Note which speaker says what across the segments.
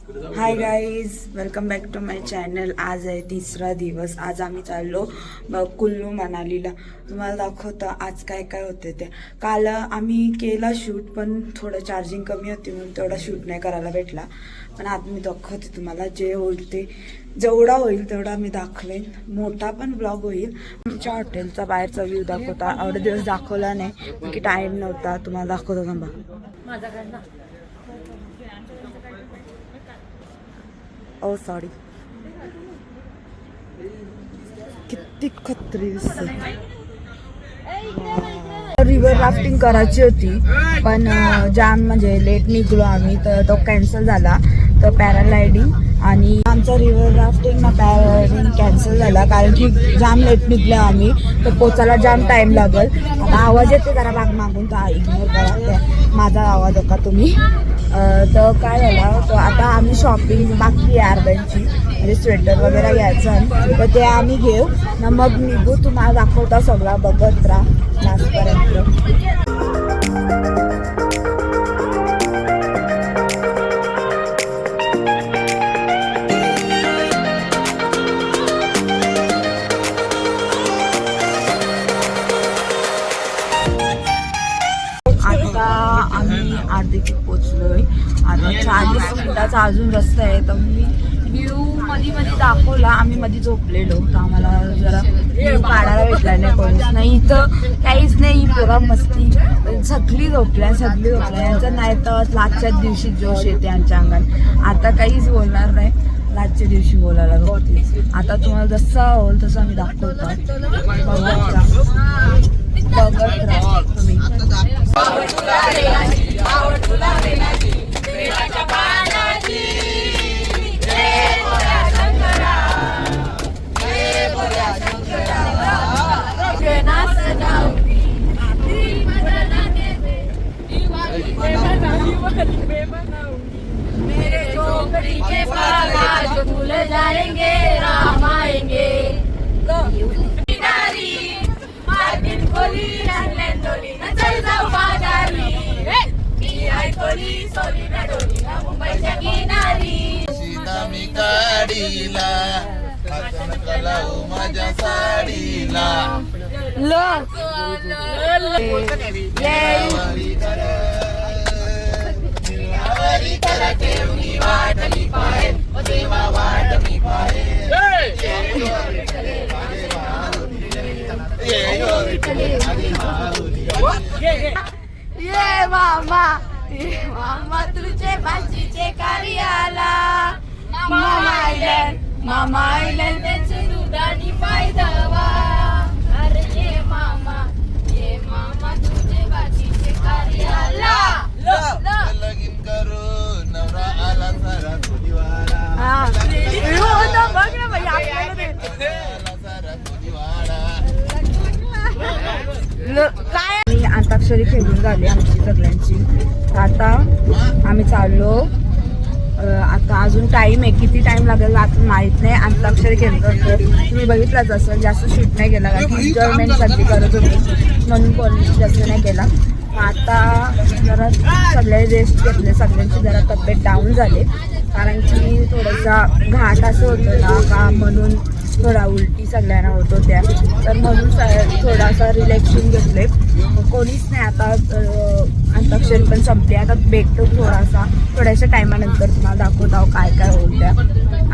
Speaker 1: High guys, welcome back to my channel. आज आहे तिसरा दिवस. आज आम्ही चाललो कुल्लू मनालीला. तुम्हाला दाखवतं आज काय काय होते ते. काल आम्ही केला शूट, पण थोडं चार्जिंग कमी होती म्हणून तेवढा शूट नाही करायला भेटला. पण आज मी दाखवते तुम्हाला जे होईल ते, जेवढा होईल तेवढा मी दाखवेन. मोठा पण ब्लॉग होईल. आमच्या हॉटेलचा बाहेरचा व्ह्यू दाखवता. एवढे दिवस दाखवला नाही की टाईम नव्हता. तुम्हाला दाखवतो थांबा. ओ सॉरी, किती खत्री दिसते. रिव्हर राफ्टिंग करायची होती, पण जाम म्हणजे लेट निघलो आम्ही, तर तो कॅन्सल झाला. तर पॅराग्लायडिंग आणि आमचा रिव्हर राफ्टिंग ना पॅराग्लायडिंग कॅन्सल झाला, कारण की जाम लेट निघलो आम्ही. तर पोचायला जाम टाईम लागल. आता आवाज येते जरा बाग मागून, तर इग्नोर करा माझा आवाज होता तुम्ही. तर काय झालं, तर आता आम्ही शॉपिंग बाकी आहे अर्ध्यांची, म्हणजे स्वेटर वगैरे घ्यायचं, तर ते आम्ही घेऊ ना, मग निघू. तुम्हाला दाखवता सगळा, बघत राहा लास्टपर्यंत. आता आम्ही अर्धेकीत पोचलोय. आता 40 मिनिटाचा अजून रस्ता आहे. तर मी व्ह्यू मध्ये दाखवला. आम्ही मध्ये झोपलेलो, तर आम्हाला जरा व्ह्यू काढायला भेटला नाही. कोणीच नाही इथं, काहीच नाही. पोरा मस्ती, सगळी झोपल्या यांचं नाही. तर लास्टच्याच दिवशी जोश येते आमच्या अंगात. आता काहीच बोलणार नाही, लास्टच्या दिवशी बोलायला बघते. आता तुम्हाला जसं होईल तसं आम्ही दाखवतो. बघत राहा तुम्ही.
Speaker 2: मेरे झोपड़ी के पास आज भूल जाएंगे, राम आएंगे. मार्केट खोली आणल्यान डोली न चल जाऊ बाजारी. मी ऐकली सोली न डोली न मुंबईच्या किनारी.
Speaker 3: सीता मी काढीला हातन कलाऊ माझ्या साडीला. वारी करा ठेवणी वाटली पाहे, ओ देवा वाटली पाहे.
Speaker 2: ये मामा, ये मामा तुझे भाजीचे कार्याला. मामा आयलंड त्यांचे दूध आणि पायदवा. अरे ये मामा तुझे भाजीचे कार्याला.
Speaker 3: लगीन करू नवरा आला सारा खुदीवाडा.
Speaker 1: अंताक्षरी खेळून झाली आमची सगळ्यांची. आता आम्ही चाललो. आता अजून टाइम आहे, किती टाइम लागेल आता माहित नाही. अंताक्षरी खेळतो तुम्ही बघितलंच असेल. जास्त शूट नाही केला, कारण की एन्जॉयमेंट साठी करत होती म्हणून कोणी जास्त नाही केला. आता जरा सगळे रेस्ट घेतले. सगळ्यांची जरा तब्येत डाऊन झाली, कारण की थोडासा घाट असं होतं ना का, म्हणून थोडा उलटी सगळ्यांना होत होत्या. तर म्हणून थोडासा रिलॅक्सिंग घेतले. कोणीच नाही. आता अंताक्षरी पण संपली. आता भेटतो थोड्याशा टायमानंतर तुम्हाला दाखवतो काय काय होईल त्या.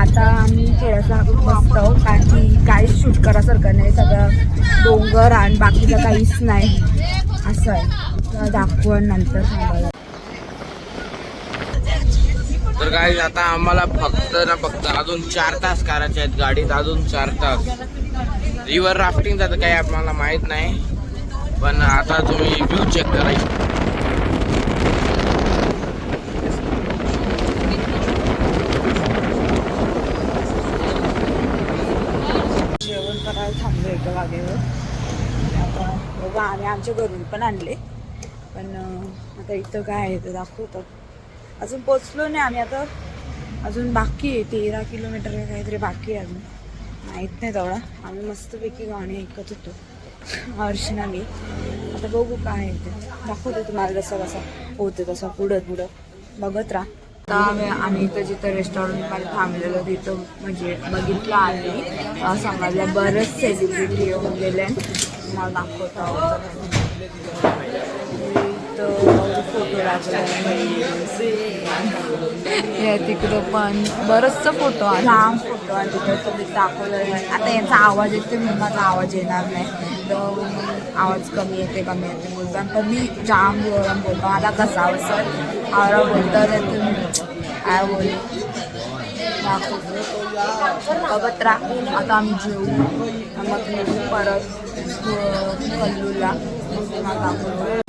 Speaker 1: आता आम्ही थोडासा बसतो, कारण की काहीच शूट करासारखं नाही. सगळं डोंगर आणि बाकीचं काहीच नाही असं आहे. दाखवून नंतर सांगायला.
Speaker 4: तर काय आता आम्हाला फक्त अजून 4 तास करायचे आहेत गाडीत. अजून 4 तास. रिव्हर राफ्टिंग जातं काही आम्हाला माहित नाही, पण आता तुम्ही व्ह्यू चेक करायची.
Speaker 1: जेवण करायला थांबलो एका जागेवर. आता बघा, आम्ही आमच्या घरून पण आणले, पण आता इथं काय आहे ते दाखवतो. अजून पोचलो नाही आम्ही. आता अजून बाकी आहे, 13 किलोमीटर काहीतरी बाकी आहे अजून. माहीत नाही तेवढा. आम्ही मस्तपैकी गाणी ऐकत होतो हर्षना मी. आता बघू काय आहे ते, दाखवते तुम्हाला जसं कसं होतं तसं पुढं बघत राहा. आम्ही इथं जिथं रेस्टॉरंटमध्ये थांबलेलो तिथं म्हणजे बघितलं आम्ही समजलं बरंच सेलिब्रिटी येऊन गेले मला दाखवत आहोत फोटो तिकडं पण बरंचसं फोटो लांब फोटो आहे तिकडं दाखवलं. आता यांचा आवाज येते म्हणून माझा आवाज येणार नाही तर आवाज कमी येते बोलतात पण मी जाम जोरात बोलतो. आता कसा सर आवरा बोलतात काय बोल बघत राहा. आता आम्ही जेवू मग येऊ परत कल्लूला दाखवतो.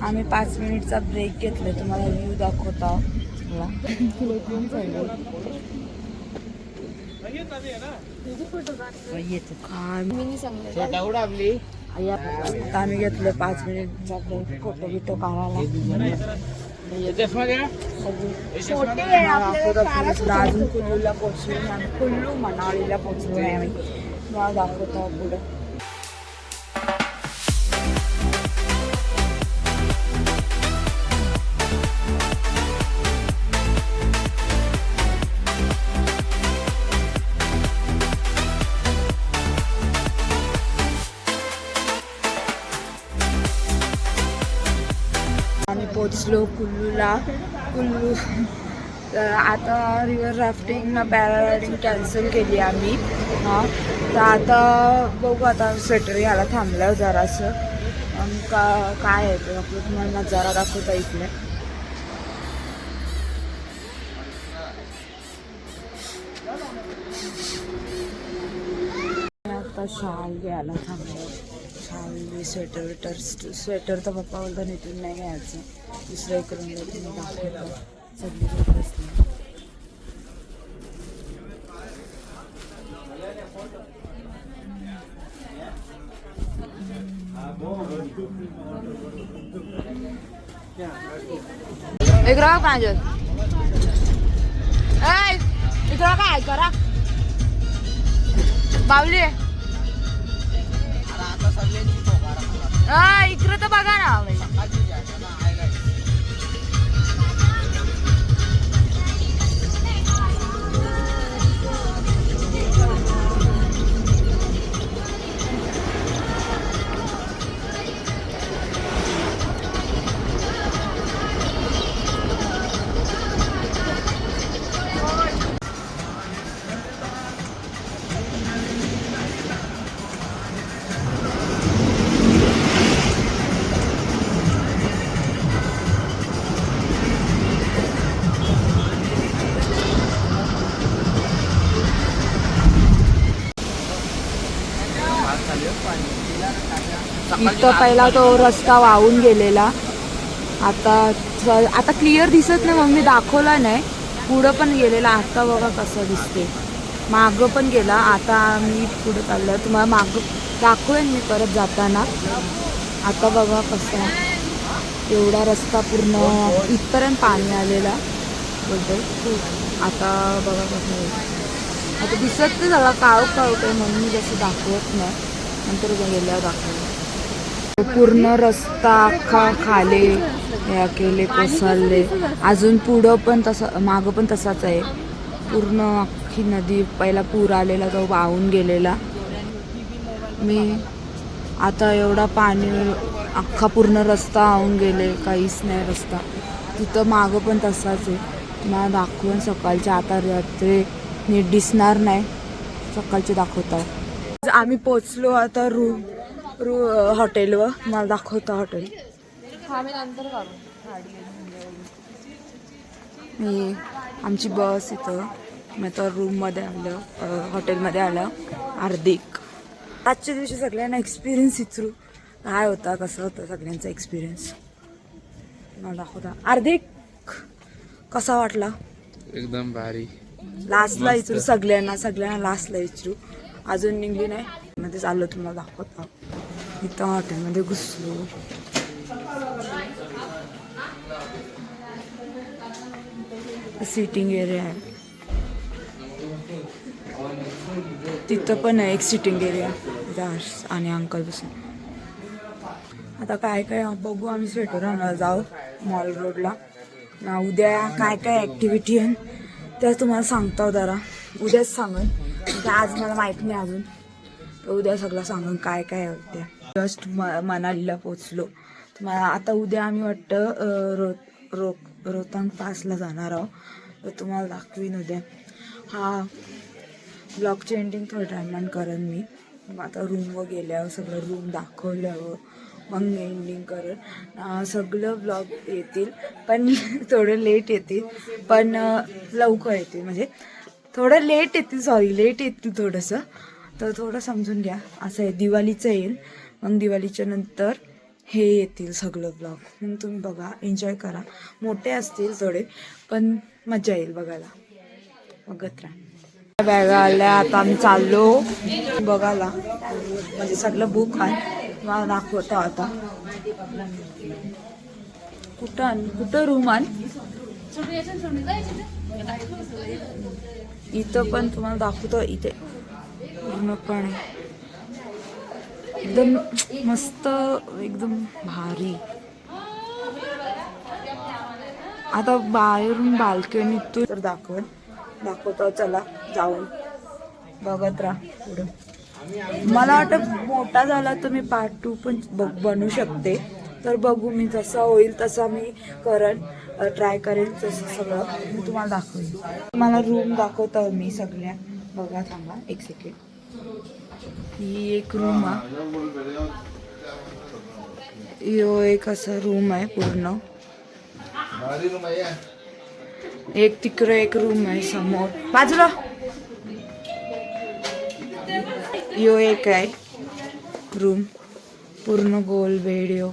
Speaker 1: आम्ही 5 मिनिटचा ब्रेक घेतला. तुम्हाला व्ह्यू दाखवता आता आम्ही घेतलं 5 मिनिटचा ब्रेक फोटो बिटो काढायला. अजून कुल्लूला पोचलो नाही. कुल्लू मनालीला पोचलो नाही आम्ही. मला दाखवतो पुढं. आम्ही पोचलो कुल्लूला. कुल्लू आता रिव्हर राफ्टिंग ना पॅराग्लायडिंग कॅन्सल केली आम्ही. हां तर आता बघू. आता स्वेटर घ्यायला थांबलं जरासं. काय आहे ते आपलं तुम्हाला नजारा दाखवता इथले. आता शाल घ्यायला थांबलं. शाल स्वेटर तर पप्पा बोलता इथून नाही घ्यायचं दुसरं इकडून तुम्ही दाखवतो सगळी बसली. इकडं काय इकडं काय करा बावली इकडं तर बघा ना. इथं पहिला तो रस्ता वाहून गेलेला. आता क्लिअर दिसत नाही मग मी दाखवला नाही. पुढं पण गेलेला. आता बघा कसं दिसते. मागं पण गेला. आता मी पुढं चाललं तुम्हाला मागं दाखवेन मी परत जाताना. आता बघा कसं एवढा रस्ता पूर्ण इथपर्यंत पाणी आलेला बोलतो. आता बघा कसं आता दिसत नाही सगळं काळोख आहे म्हणून मी जसं दाखवत नाही. नंतर गेल्यावर दाखवलं. पूर्ण रस्ता अख्खा खाले या केले कोसळले. अजून पुढं पण तसं मागं पण तसाच आहे. पूर्ण अख्खी नदी पहिला पूर आलेला तो वाहून गेलेला. मी आता एवढा पाणी अख्खा पूर्ण रस्ता वाहून गेले. काहीच नाही रस्ता. तिथं मागं पण तसाच आहे. मला दाखवून सकाळच्या आता रात्री नीट दिसणार नाही. सकाळचे दाखवता. आम्ही पोचलो आता हॉटेलवर. मला दाखवता हॉटेल. मी आमची बस इथं. मी तर रूममध्ये आलं हॉटेलमध्ये आलं. हार्दिक आजच्या दिवशी सगळ्यांना एक्सपिरियन्स विचारू काय होता कसं होतं सगळ्यांचा एक्सपिरियन्स मला दाखवता. हार्दिक कसा वाटला
Speaker 4: एकदम भारी.
Speaker 1: लास्टला विचारू सगळ्यांना लास्टला विचारू. अजून निघली नाही मध्ये चाललो तुम्हाला दाखवतो. इथं हॉटेलमध्ये घुसलो. सिटिंग एरिया आहे तिथं पण आहे एक सिटिंग एरिया आणि अंकल बसून. आता काय काय बघू आम्ही स्वेटर आणायला जाऊ मॉल रोडला. उद्या काय काय ॲक्टिव्हिटी आहे त्या तुम्हाला सांगतो जरा उद्याच सांगेन. आज मला माहीत नाही अजून तर उद्या सगळं सांगेन काय काय उद्या. जस्ट मनालीला पोचलो. तुम्हाला आता उद्या आम्ही वाटतं रोहतांग पासला जाणार आहोत तर तुम्हाला दाखवीन उद्या. हा ब्लॉगची एंडिंग थोड्या टायमान करेन मी. आता रूमवर गेल्यावर सगळं रूम दाखवल्यावर मग एंडिंग करेन. सगळं ब्लॉग येतील पण थोडं लेट येतील पण लवकर येतील म्हणजे थोडं लेट येतील थोडंसं तर थोडं समजून घ्या. असं आहे दिवाळीचं येईल मग दिवाळीच्या नंतर हे येतील सगळं ब्लॉग. मग तुम्ही बघा एन्जॉय करा. मोठे असतील थोडे पण मजा येईल बघायला. बघत राहा. बॅगा आल्या आता आम्ही चाललो बघायला म्हणजे सगळं बुक आहे मला दाखवतो. आता कुठं रूम आण इथं पण तुम्हाला दाखवतो. इथे रूम पण आहे एकदम मस्त एकदम भारी. आता बाहेरून बाल्कनीतून तर दाखवतो चला जाऊन बघत राहा पुढं. मला वाटतं मोठा झाला तर मी पार्ट 2 पण बनवू शकते तर बघू मी जसा होईल तसा मी ट्राय करेन तसं सगळं मी तुम्हाला दाखवेन. मला रूम दाखवतो मी सगळ्या बघा थांबा एक सेकंड. ही एक रूम आहे. यो एक असा रूम आहे पूर्ण. एक तिकडे एक रूम आहे समोर बाजूला. यो एक आहे रूम पूर्ण गोल बेड यो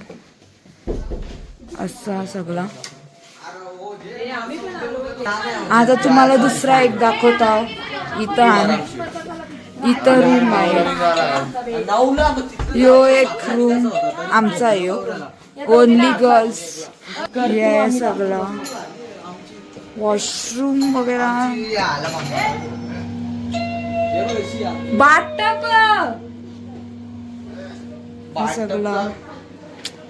Speaker 1: असा सगळा. आता तुम्हाला दुसरा एक दाखवता. इथं रूम आहे. यो एक रूम आमचा आहे यो ओनली गर्ल्स. हे सगळं वॉशरूम वगैरे बाथटब सगळं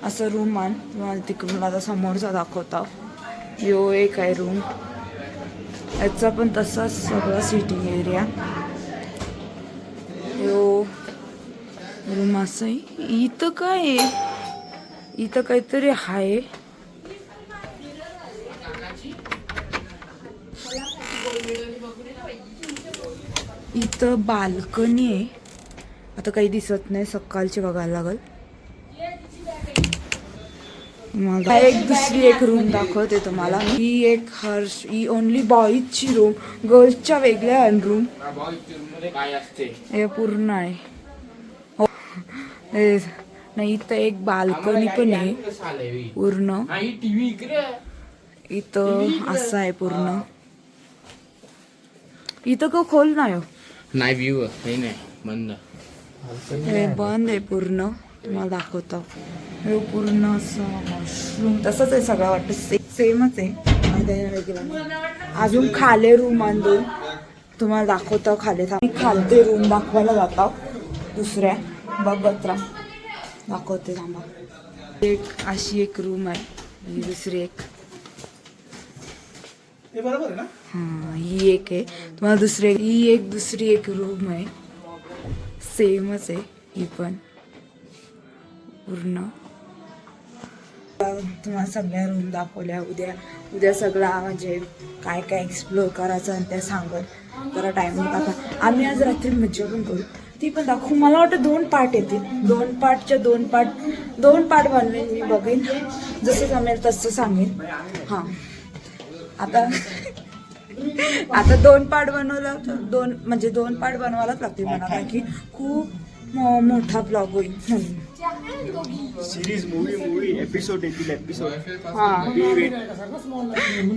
Speaker 1: असं रूम आहे. तुम्हाला तिकडून आता समोरचा दाखवता. यो एक आहे रूम याचा पण तसाच सगळं सिटिंग एरिया. यो रूम असं आहे. इथं काय आहे इथं काहीतरी आहे. इथं बाल्कनी आहे. आता काही दिसत नाही सकाळची बघायला लागल. मला दुसरी एक रूम दाखवते तुम्हाला. ही ओनली बॉईजची रूम. गर्ल्सच्या वेगळ्या रूम हे पूर्ण आहे. हो नाही इथं एक बाल्कनी पण आहे पूर्ण. इथं असं आहे पूर्ण. इथं का खोल नाही
Speaker 4: व्ह्यू नाही बंद
Speaker 1: हे बंद आहे पूर्ण. तुम्हाला दाखवतो हे पूर्ण असं वॉशरूम तसंच आहे सगळं वाटतं सेमच आहे. अजून खाले रूम आणून तुम्हाला दाखवतो. खालते रूम दाखवायला जातो दुसऱ्या बघत राहा दाखवते थांबा. एक अशी एक रूम आहे. ही दुसरी एक ही एक आहे तुम्हाला दुसरी एक रूम आहे सेमच आहे ही पण पूर्ण. तुम्हाला सगळ्या रूम दाखवल्या. उद्या सगळा म्हणजे काय काय एक्सप्लोर करायचं आणि त्या सांगत जरा टाइम टाका. आम्ही आज रात्री मज्जा पण करू ती पण दाखवू. मला वाटतं 2 पार्ट येतील. 2 पार्ट बनवेन मी बघेन जसं जमेल तसं सांगेन. हां आता 2 पार्ट बनवलं तर 2 पार्ट बनवायलाच लागतील मला कारण की खूप मोठा ब्लॉग होईल म्हणून.
Speaker 3: सिरीज मूवी एपिसोड येतील एपिसोड.
Speaker 1: हां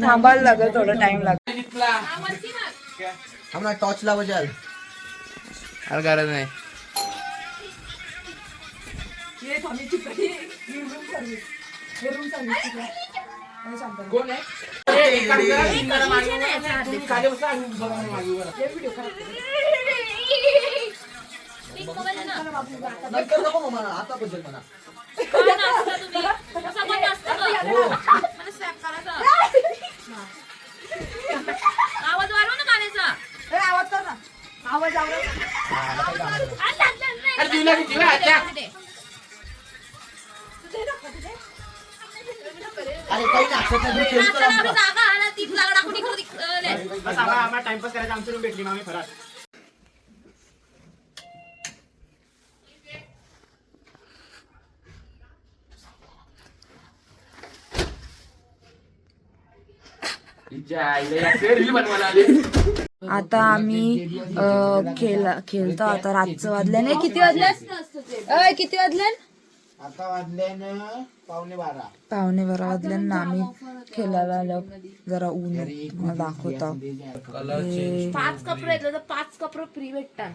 Speaker 1: थांबायला लागेल थोडा टाइम लागेल.
Speaker 4: टिपला
Speaker 3: हमला टॉर्च ला बजाल
Speaker 4: अरे गरज नाही कोण आहे
Speaker 3: नंतर नको मग मला आता बजाल मला
Speaker 2: आवाज वाढवा ना गाण्याचा
Speaker 1: आवाज कर ना आवाज
Speaker 4: अरे दिला की दिला आता
Speaker 3: अरे काही ना
Speaker 2: जागा आणि ती लागडा कुणी करू
Speaker 5: टाइमपास करायचं आमची रूम भेटली मामी फरात
Speaker 1: आता आम्ही खेळतो आता रातचं वाजल्याने किती वाजले किती वाजले
Speaker 3: आता वाजल्यानं 11:15
Speaker 1: पावणे 12 वाजल्यानं आम्ही खेळायला आलो जरा ऊन मला दाखवतो हे
Speaker 2: 5 कपडे येतलं तर 5 कपडे फ्री भेटतात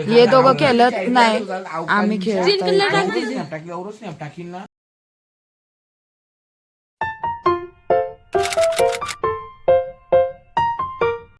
Speaker 1: हे दोघं खेळत नाही आम्ही खेळतो
Speaker 4: टाकी ना